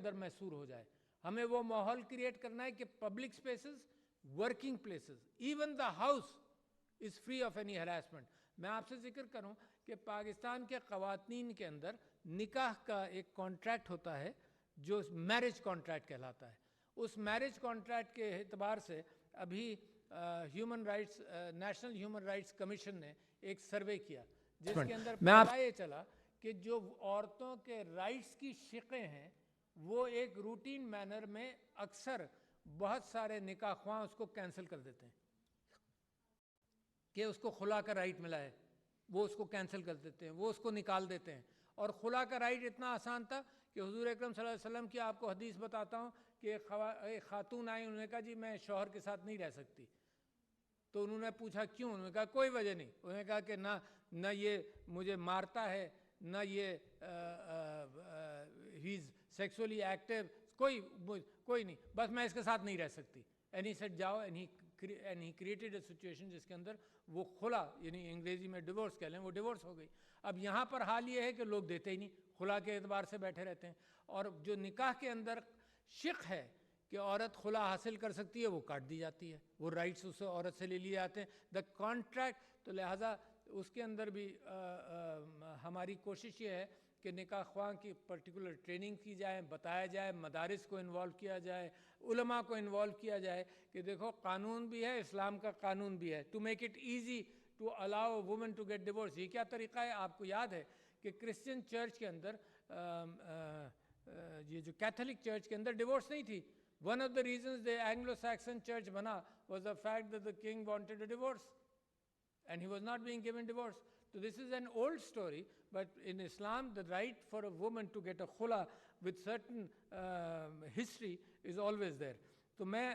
اندر محصور ہو جائے. ہمیں وہ ماحول کریٹ کرنا ہے کہ public spaces, working places, even the house is free of any harassment. میں آپ سے ذکر کروں کہ پاکستان کے قوانین کے اندر نکاح کا ایک کانٹریکٹ ہوتا ہے جو میرج کانٹریکٹ کہلاتا ہے. اس میرج کانٹریکٹ کے اعتبار سے ابھی human rights, national human rights commission نے ایک سروے کیا جس کے اندر پتہ یہ چلا کہ جو عورتوں کے رائٹس کی شقیں ہیں وہ ایک روٹین مینر میں اکثر بہت سارے نکاح خواہ اس کو کینسل کر دیتے ہیں کہ اس کو خلا کا رائٹ ملا ہے, وہ اس کو کینسل کر دیتے ہیں, وہ اس کو نکال دیتے ہیں. اور خلا کا رائٹ اتنا آسان تھا کہ حضور اکرم صلی اللہ علیہ وسلم کی آپ کو حدیث بتاتا ہوں کہ ایک خاتون آئی, انہوں نے کہا جی میں شوہر کے ساتھ نہیں رہ سکتی. تو انہوں نے پوچھا کیوں؟ انہوں نے کہا کوئی وجہ نہیں. انہوں نے کہا کہ نہ یہ مجھے مارتا ہے, نہ یہ ہی از سیکسولی ایکٹیو, کوئی نہیں, بس میں اس کے ساتھ نہیں رہ سکتی. اینڈ ہی سیڈ جاؤ, and he created a situation جس کے اندر وہ خلا, یعنی انگریزی میں ڈیورس کہہ لیں, وہ ڈیورس ہو گئی. اب یہاں پر حال یہ ہے کہ لوگ دیتے ہی نہیں, خلا کے اعتبار سے بیٹھے رہتے ہیں. اور جو نکاح کے اندر شق ہے کہ عورت خلا حاصل کر سکتی ہے وہ کاٹ دی جاتی ہے, وہ رائٹس اسے عورت سے لے لیے جاتے ہیں, دا کانٹریکٹ. تو لہٰذا اس کے اندر بھی ہماری کوشش یہ ہے کہ نکاح خواہ کی پرٹیکولر ٹریننگ کی جائے, بتایا جائے, مدارس کو انوالو کیا جائے, علماء کو انوالو کیا جائے کہ دیکھو قانون بھی ہے, اسلام کا قانون بھی ہے, to make it easy to allow women to get divorce. یہ کیا طریقہ ہے؟ آپ کو یاد ہے کہ کرسچن چرچ کے اندر, یہ جو کیتھولک چرچ کے اندر ڈیورس نہیں تھی. One of the reasons the Anglo-Saxon church بنا was the fact that the king wanted a divorce and he was not being given divorce. So this is an old story, but in Islam the right for a woman to get a khula with certain history is always there. تو میں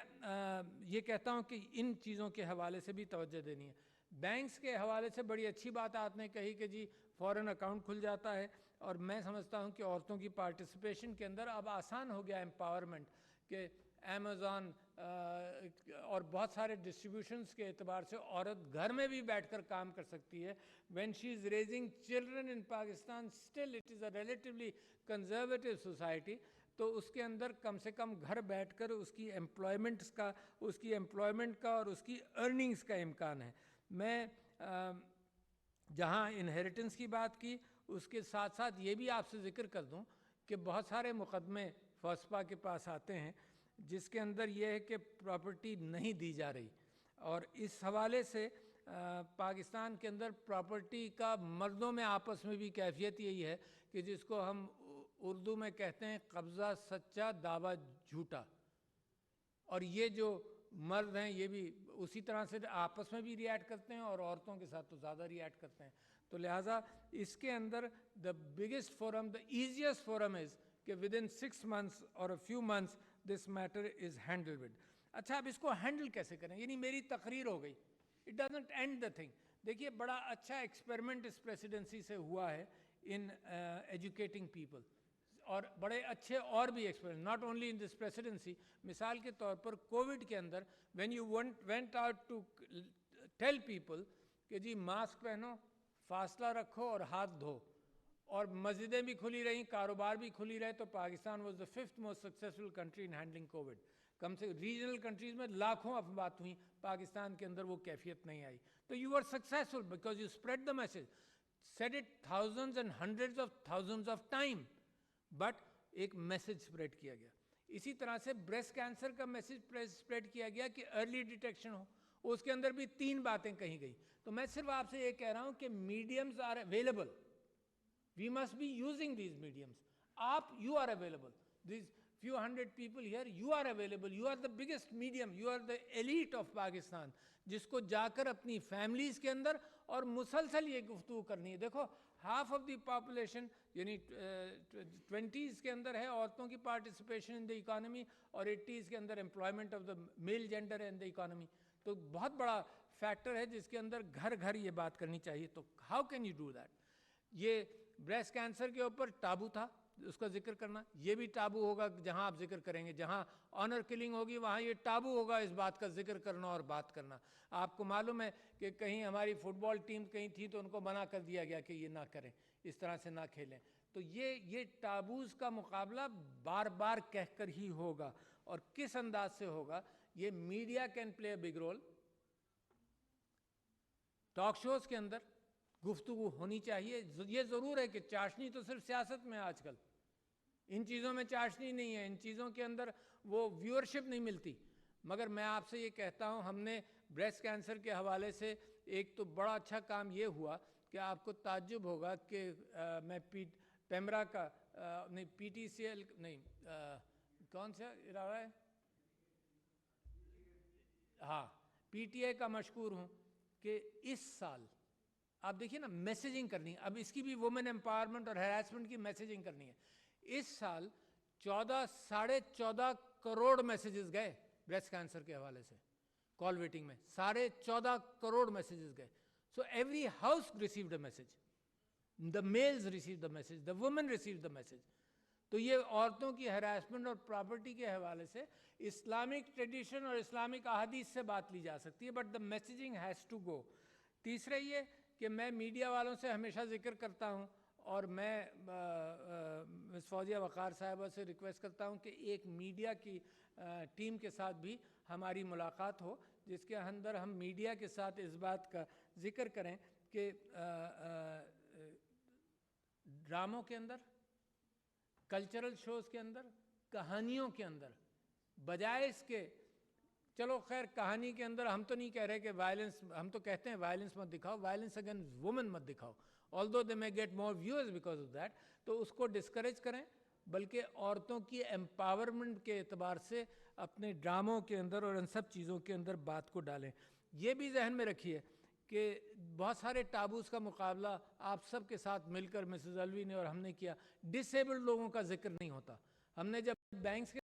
یہ کہتا ہوں کہ ان چیزوں کے حوالے سے بھی توجہ دینی ہے. بینکس کے حوالے سے بڑی اچھی بات آپ نے کہی کہ جی فوراً اکاؤنٹ کھل جاتا ہے, اور میں سمجھتا ہوں کہ عورتوں کی پارٹیسپیشن کے اندر اب آسان ہو گیا امپاورمنٹ, کہ امیزون اور بہت سارے ڈسٹریبیوشنس کے اعتبار سے عورت گھر میں بھی بیٹھ کر کام کر سکتی ہے. When she is raising children in Pakistan, still it is a relatively conservative society. تو اس کے اندر کم سے کم گھر بیٹھ کر اس کی امپلائمنٹس کا, اس کی امپلائمنٹ کا اور اس کی ارننگس کا امکان ہے. میں جہاں انہیریٹنس کی بات کی, اس کے ساتھ ساتھ یہ بھی آپ سے ذکر کر دوں کہ بہت سارے مقدمے فوسپا کے پاس آتے ہیں جس کے اندر یہ ہے کہ پراپرٹی نہیں دی جا رہی, اور اس حوالے سے پاکستان کے اندر پراپرٹی کا مردوں میں آپس میں بھی کیفیت یہی ہے کہ جس کو ہم اردو میں کہتے ہیں قبضہ سچا دعویٰ جھوٹا. اور یہ جو مرد ہیں یہ بھی اسی طرح سے آپس میں بھی ریئیکٹ کرتے ہیں اور عورتوں کے ساتھ تو زیادہ ریئیکٹ کرتے ہیں. تو لہٰذا اس کے اندر the biggest forum, the easiest forum is کہ ودن 6 months اور a few months this matter is handled with. اچھا, اب اس کو ہینڈل کیسے کریں؟ یعنی میری تقریر ہو گئی, it doesn't and the thing. دیکھیے بڑا اچھا ایکسپیریمنٹ اس پریسیڈنسی سے ہوا ہے ان ایجوکیٹنگ پیپل, اور بڑے اچھے اور بھی experiment, not only in this presidency. مثال کے طور پر کووڈ کے اندر when you went out to tell people کہ جی ماسک پہنو, فاصلہ رکھو اور ہاتھ دھو, اور مسجدیں بھی کھلی رہیں, کاروبار بھی کھلی رہے, تو Pakistan was the 5th most successful country in handling covid. کم سے ریجنل کنٹریز میں لاکھوں افبات ہوئیں, پاکستان کے اندر وہ کیفیت نہیں آئی. تو you are successful because you spread the message, said it thousands and hundreds of thousands of time, but ایک میسج اسپریڈ کیا گیا. اسی طرح سے بریسٹ کینسر کا میسج اسپریڈ کیا گیا کہ ارلی ڈیٹیکشن ہو, اس کے اندر بھی 3 باتیں کہی گئی. تو میں صرف آپ سے یہ کہہ رہا ہوں کہ mediums are available, we must be using these mediums. You are available. These few hundred people here, you are available. You are the biggest medium. You are the elite of Pakistan. جس کو جا کر اپنی families کے اندر اور مسلسل یہ گفتگو کرنی ہے. دیکھو half of the population یعنی 20s کے اندر ہے عورتوں کی پارٹیسپیشن ان دی اکانومی, اور 80s کے اندر employment of the male gender in the economy. تو بہت بڑا فیکٹر ہے جس کے اندر گھر گھر یہ بات کرنی چاہیے. تو how can you do that? یہ بریسٹ کینسر کے اوپر ٹابو تھا, اس کا ذکر کرنا, یہ بھی ٹابو ہوگا جہاں آپ ذکر کریں گے. جہاں آنر کلنگ ہوگی وہاں یہ ٹابو ہوگا اس بات کا ذکر کرنا اور بات کرنا. آپ کو معلوم ہے کہ کہیں ہماری فٹ بال ٹیم کہیں تھی تو ان کو منع کر دیا گیا کہ یہ نہ کریں, اس طرح سے نہ کھیلیں. تو یہ ٹابوز کا مقابلہ بار بار کہہ کر ہی ہوگا. اور کس انداز سے ہوگا؟ یہ media can play a big role. Talk shows کے اندر گفتگو ہونی چاہیے. یہ ضرور ہے کہ چاشنی تو صرف سیاست میں آج کل، ان چیزوں میں چاشنی نہیں ہے، ان چیزوں کے اندر وہ ویورشپ نہیں ملتی. مگر میں آپ سے یہ کہتا ہوں، ہم نے بریسٹ کینسر کے حوالے سے ایک تو بڑا اچھا کام یہ ہوا کہ آپ کو تعجب ہوگا کہ میں پیمرا کا نہیں، پی ٹی سی ایل نہیں، کون سا ادارہ ہے، ہاں پی ٹی آئی کا مشکور ہوں کہ اس سال آپ دیکھیے نا میسیجنگ کرنی ہے. اب اس کی بھی وومن امپاورمنٹ اور ہیراسمنٹ کی میسیجنگ کرنی ہے. اس سال 14.5 کروڑ میسیجز گئے بریسٹ کینسر کے حوالے سے کال ویٹنگ میں. 14.5 کروڑ میسیجز گئے. So every house received a message. The males receive the message, the women receive the message. تو یہ عورتوں کی ہراسمنٹ اور پراپرٹی کے حوالے سے اسلامک ٹریڈیشن اور اسلامک احادیث سے بات لی جا سکتی ہے, but the messaging has to go. تیسرا یہ کہ میں میڈیا والوں سے ہمیشہ ذکر کرتا ہوں, اور میں مس فوزیہ وقار صاحبہ سے ریکویسٹ کرتا ہوں کہ ایک میڈیا کی ٹیم کے ساتھ بھی ہماری ملاقات ہو, جس کے اندر ہم میڈیا کے ساتھ اس بات کا ذکر کریں کہ ڈراموں کے اندر, کلچرل شوز کے اندر, کہانیوں کے اندر, بجائے اس کے, چلو خیر کہانی کے اندر ہم تو نہیں کہہ رہے کہ وائلنس, ہم تو کہتے ہیں وائلنس مت دکھاؤ, وائلنس اگینسٹ وومن مت دکھاؤ, although they may get more viewers because of that, تو اس کو ڈسکریج کریں, بلکہ عورتوں کی امپاورمنٹ کے اعتبار سے اپنے ڈراموں کے اندر اور ان سب چیزوں کے اندر بات کو ڈالیں. یہ بھی ذہن میں رکھیے کہ بہت سارے ٹابوز کا مقابلہ آپ سب کے ساتھ مل کر مسز الوی نے اور ہم نے کیا. ڈس ایبلڈ لوگوں کا ذکر نہیں ہوتا. ہم نے جب بینکس کے